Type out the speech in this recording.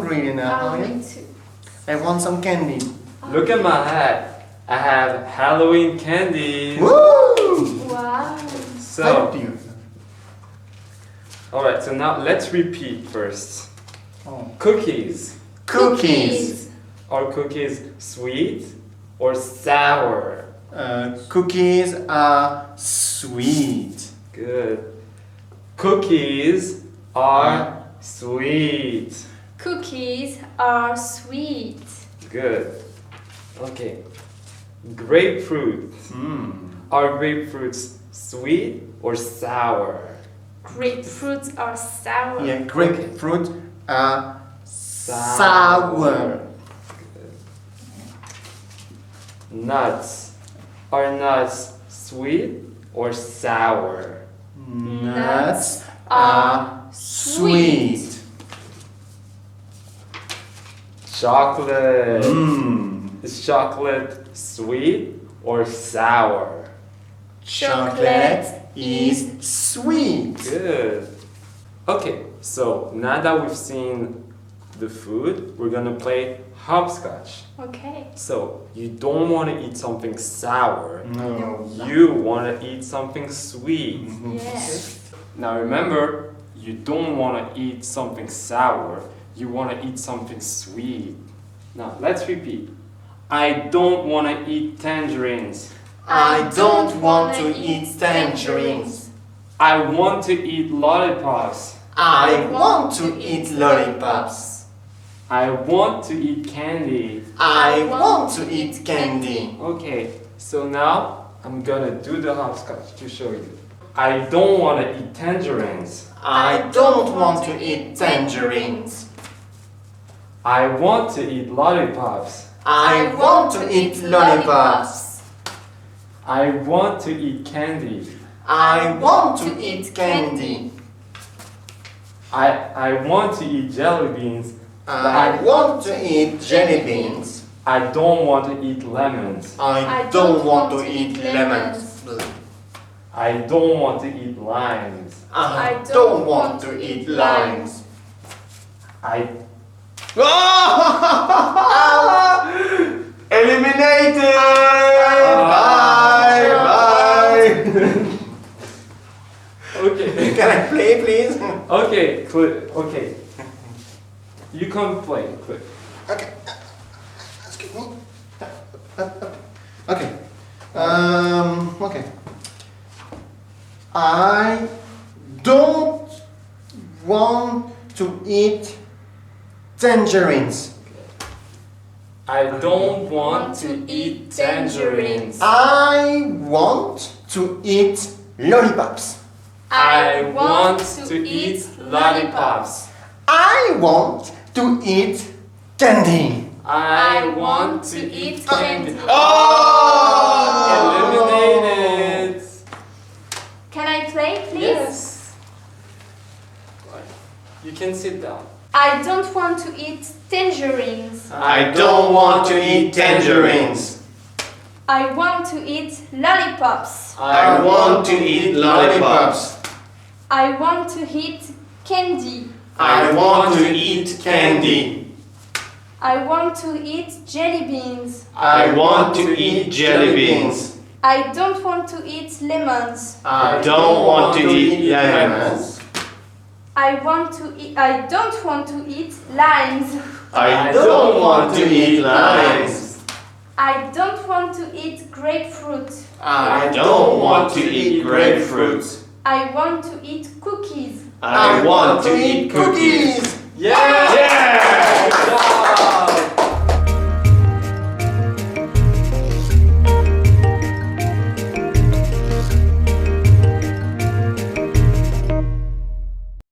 hungry now. Oh, me too. I want some candy. Look at my hat. I have Halloween candy. Woo! Wow. So, Thank you. alright, so now let's repeat first. Oh. Cookies. Cookies. Are cookies sweet or sour? Cookies are sweet. Good. Cookies are sweet. Cookies are sweet. Good. Okay. Grapefruit. Are grapefruits sweet or sour? Grapefruits are sour. Yeah, grapefruit are sour. Nuts. Are nuts sweet or sour? Nuts are sweet. Chocolate. Is chocolate sweet or sour? Chocolate is sweet. Good. Okay, so now that we've seen the food, we're gonna play hopscotch. Okay. So you don't want to eat something sour. No. You want to eat something sweet. Yes. Now remember, you don't want to eat something sour. You want to eat something sweet. Now let's repeat. I don't want to eat tangerines. I don't want to eat tangerines. I want to eat lollipops. I want to eat lollipops. I want to eat candy. I want to eat candy. Okay, so now I'm gonna do the hopscotch to show you. I don't want to eat tangerines. I don't want to eat tangerines. I want to eat lollipops. I want to eat lollipops. I want to eat candy. I want to eat candy. I want to eat jelly beans. I want to eat jelly beans. I don't want to eat lemons. I don't want to eat lemons. I don't want to eat limes. I don't want to eat limes. I Eliminated! Bye! Bye! okay. Can I play, please? Okay, okay. You come play, quick. Okay. Excuse me. Okay. Okay. I don't want to eat tangerines. I don't want to eat tangerines. I want to eat lollipops. I want to eat lollipops. I want to eat candy. I want to eat candy. Oh! Eliminated. Can I play, please? Yes. You can sit down. I don't want to eat tangerines. I don't want to eat tangerines. I want to eat lollipops. I want to eat lollipops. I want to eat candy. I want to eat candy. I want to eat jelly beans. I want to eat jelly beans. I don't want to eat lemons. I don't want to eat lemons. I don't want to eat limes. I don't want to eat limes. I don't want to eat grapefruit. I don't want to eat grapefruit. I want to eat cookies. I want to eat cookies. Yeah!